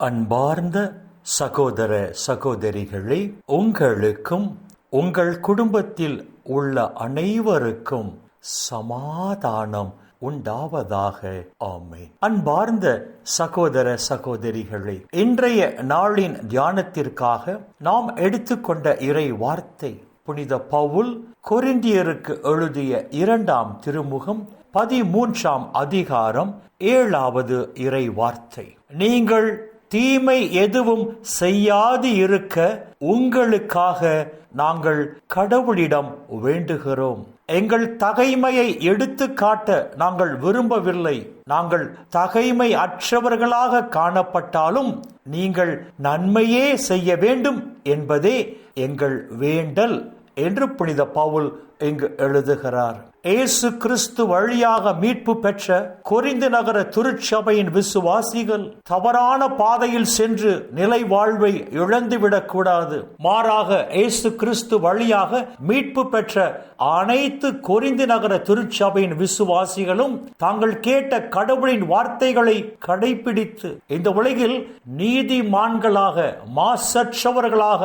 அன்பார்ந்த சகோதர சகோதரிகளே, உங்களுக்கும் உங்கள் குடும்பத்தில் உள்ள அனைவருக்கும் சமாதானம் உண்டாவதாக. ஆமென். அன்பார்ந்த சகோதர சகோதரிகளே, இன்றைய நாளின் தியானத்திற்காக நாம் எடுத்துக்கொண்ட இறை வார்த்தை புனித பவுல் கொரிந்தியருக்கு எழுதிய 2ஆம் திருமுகம் 13ஆம் அதிகாரம் 7வது இறை வார்த்தை. நீங்கள் தீமை எதுவும் செய்யாது இருக்க உங்களுக்காக நாங்கள் கடவுளிடம் வேண்டுகிறோம். எங்கள் தகைமையை எடுத்து காட்ட நாங்கள் விரும்பவில்லை. நாங்கள் தகைமை அற்றவர்களாக காணப்பட்டாலும் நீங்கள் நன்மையே செய்ய வேண்டும் என்பதே எங்கள் வேண்டல் என்று புனித பவுல் இங்கு எழுதுகிறார். இயேசு கிறிஸ்து வழியாக மீட்பு பெற்ற கொரிந்து நகர திருச்சபையின் விசுவாசிகள் தவறான பாதையில் சென்று நிலை வாழ்வை இழந்துவிடக் கூடாது. மாறாக இயேசு கிறிஸ்து வழியாக மீட்பு பெற்ற அனைத்து கொரிந்து நகர திருச்சபையின் விசுவாசிகளும் தாங்கள் கேட்ட கடவுளின் வார்த்தைகளை கடைபிடித்து இந்த உலகில் நீதிமான்களாக, மாசற்றவர்களாக,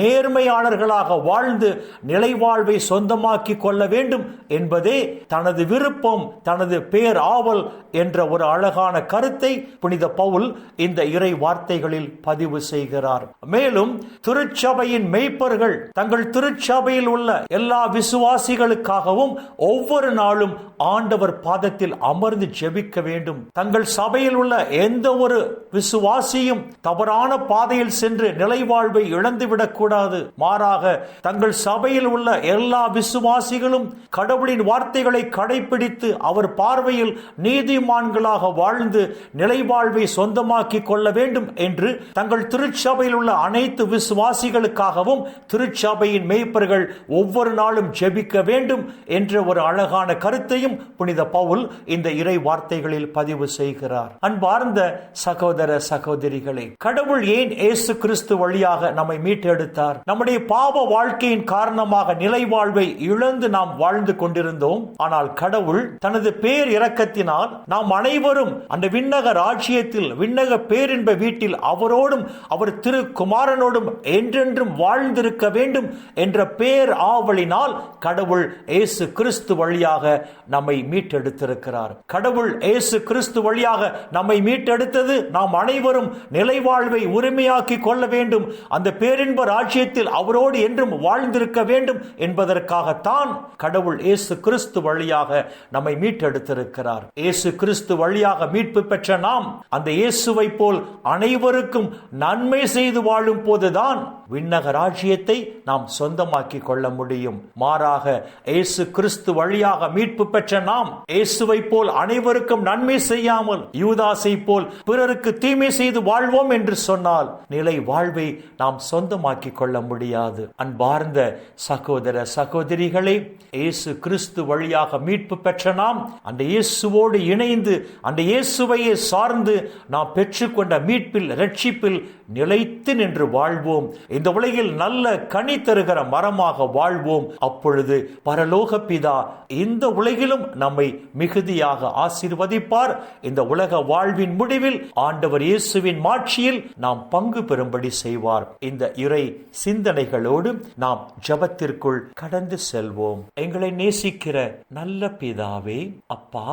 நேர்மையாளர்களாக வாழ்ந்து நிலை வாழ்வை சொந்தமாக்கிக் கொள்ள வேண்டும் என்பதே தனது விருப்பம், தனது பேர் ஆவல் என்ற ஒரு அழகான கருத்தை புனித பவுல் இந்த இறை வார்த்தைகளில் பதிவு செய்கிறார். மேலும் திருச்சபையின் மேய்ப்பர்கள் தங்கள் திருச்சபையில் உள்ள எல்லா விசுவாசிகளுக்காகவும் ஒவ்வொரு நாளும் ஆண்டவர் பாதத்தில் அமர்ந்து ஜெபிக்க வேண்டும். தங்கள் சபையில் உள்ள எந்த ஒரு விசுவாசியும் தவறான பாதையில் சென்று நிலை வாழ்வை இழந்துவிடக் கூடாது. மாறாக தங்கள் சபையில் உள்ள எல்லா விசுவாசிகளும் கடவுளின் வார்த்தைகளை கடைபிடித்து அவர் பார்வையில் நீதிமான்களாக வாழ்ந்து நிலை வாழ்வை சொந்தமாக்கி கொள்ள வேண்டும் என்று தங்கள் திருச்சபையில் உள்ள அனைத்து விசுவாசிகளுக்காகவும் திருச்சபையின் மேய்ப்பர்கள் ஒவ்வொரு நாளும் ஜெபிக்க வேண்டும் என்ற ஒரு அழகான கருத்தையும் புனித பவுல் இந்த இறை வார்த்தைகளில் பதிவு செய்கிறார். அன்பார்ந்த சகோதர சகோதரிகளே, கடவுள் ஏன் இயேசு கிறிஸ்து வழியாக நம்மை மீட்டெடுத்தார்? நம்முடைய பாவ வாழ்க்கையின் காரணமாக நிலை வாழ்வை இழந்து நாம் வாழ்ந்து கொண்டிருந்தோம். ஆனால் கடவுள் தனது பேர் இரக்கத்தினால் நாம் அனைவரும் அந்த விண்ணக ராஜ்யத்தில், விண்ணக பேரின்ப வீட்டில் அவரோடும் அவர் திரு குமாரனோடும் என்றென்றும் வாழ்ந்திருக்க வேண்டும் என்ற பேர் ஆவலினால் கடவுள் இயேசு கிறிஸ்து வழியாக நம்மை மீட்டெடுத்திருக்கிறார். கடவுள் இயேசு கிறிஸ்து வழியாக நம்மை மீட்டெடுத்தது நாம் அனைவரும் நிலை வாழ்வை உரிமையாக்கி கொள்ள வேண்டும், அந்த பேரின்ப ராஜ்யத்தில் அவரோடு என்றும் வாழ்ந்திருக்க வேண்டும் என்பதற்காகத்தான் கடவுள் இயேசு கிறிஸ்து வழியாக நம்மை மீட்டெடுத்திருக்கிறார். இயேசு கிறிஸ்து வழியாக மீட்பு பெற்ற நாம் அந்த இயேசுவை போல் அனைவருக்கும் நன்மை செய்து வாழும் போதுதான் விண்ணக ராஜ்யத்தை நாம் சொந்தமாக்கி கொள்ள முடியும். மாறாக இயேசு கிறிஸ்து வழியாக மீட்பு பெற்ற நாம் இயேசுவை போல் அனைவருக்கும் நன்மை செய்யாமல் யூதாசை போல் பிறருக்கு தீமை செய்து வாழ்வோம் என்று சொன்னால் நிலை வாழ்வை நாம் சொந்தமாக்கி கொள்ள முடியாது. அன்பார்ந்த சகோதர சகோதரிகளே, இயேசு கிறிஸ்து வழியாக மீட்பு பெற்ற நாம் அந்த இயேசுவோடு இணைந்து அந்த இயேசுவையே சார்ந்து நாம் பெற்றுக்கொண்ட மீட்பில், இரட்சிப்பில் நிலைத்து நின்று வாழ்வோம். இந்த உலகில் நல்ல கனி தருகிற மரமாக வாழ்வோம். அப்பொழுது பரலோக பிதா இந்த உலகிலும் நம்மை மிகுதியாக ஆசீர்வதிப்பார். இந்த உலக வாழ்வின் முடிவில் ஆண்டவர் இயேசுவின் மாட்சியில் நாம் பங்கு பெறும்படி செய்வார். இந்த இறை சிந்தனைகளோடு நாம் ஜெபத்திற்குள் கடந்து செல்வோம். எங்களை நேசிக்கிற நல்ல பிதாவே, அப்பா,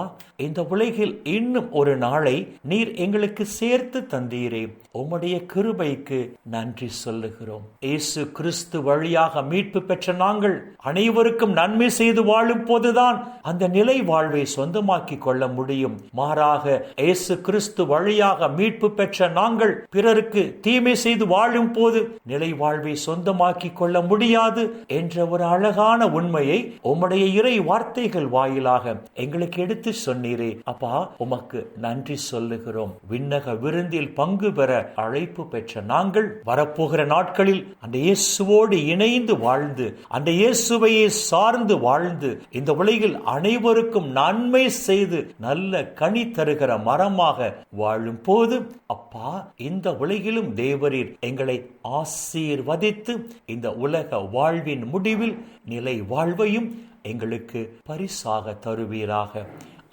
இந்த உலகில் இன்னும் ஒரு நாளை நீர் எங்களுக்கு சேர்த்து தந்தீரே. உம்முடைய கிருபைக்கு நன்றி சொல்லுகிறோம். இயேசு கிறிஸ்து வழியாக மீட்பு பெற்ற நாங்கள் அனைவருக்கும் நன்மை செய்து வாழும் போதுதான் அந்த நிலை வாழ்வை சொந்தமாக்கி கொள்ள முடியும். மாறாக இயேசு கிறிஸ்து வழியாக மீட்பு பெற்ற நாங்கள் பிறருக்கு தீமை செய்து வாழும் போது நிலை வாழ்வை சொந்தமாக்கி கொள்ள முடியாது என்ற ஒரு அழகான உண்மையை உம்முடைய இறை வார்த்தைகள் வாயிலாக எங்களுக்கு எடுத்து சொன்னீரே. அப்பா, உமக்கு நன்றி சொல்லுகிறோம். விண்ணக விருந்தில் பங்கு பெற அழைப்பு பெற்ற நாங்கள் வரப்போகிற நாட்களில் அந்த இயேசுவோடு இணைந்து வாழ்ந்து அந்த இயேசுவையே சார்ந்து வாழ்ந்து இந்த உலகில் அனைவருக்கும் நன்மை செய்து நல்ல கனி தருகிற மரமாக வாழும் போது அப்பா, இந்த உலகிலும் தேவரீர் எங்களை ஆசீர்வதித்து இந்த உலக வாழ்வின் முடிவில் நிலை வாழ்வையும் எங்களுக்கு பரிசாக தருவீராக.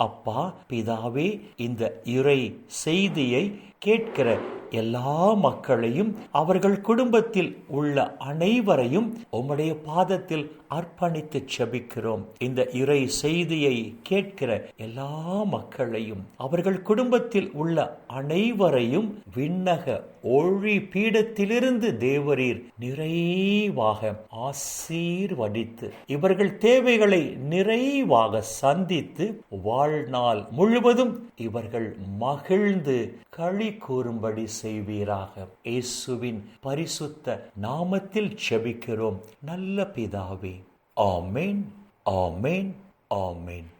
அப்பா பிதாவே, இந்த இறை செய்தியை கேட்கிற எல்லா மக்களையும் அவர்கள் குடும்பத்தில் உள்ள அனைவரையும் உம்முடைய பாதத்தில் அர்ப்பணித்து செபிக்கிறோம். இந்த இறை செய்தியை கேட்கிற எல்லா மக்களையும் அவர்கள் குடும்பத்தில் உள்ள அனைவரையும் விண்ணக ஒளி பீடத்திலிருந்து தேவரீர் நிறைவாக ஆசீர்வதித்து இவர்கள் தேவைகளை நிறைவாக சந்தித்து வாழ்நாள் முழுவதும் இவர்கள் மகிழ்ந்து களி கூறும்படி செய்வீராக. இயேசுவின் பரிசுத்த நாமத்தில் ஜெபிக்கிறோம் நல்ல பிதாவே. ஆமென், ஆமென், ஆமென்.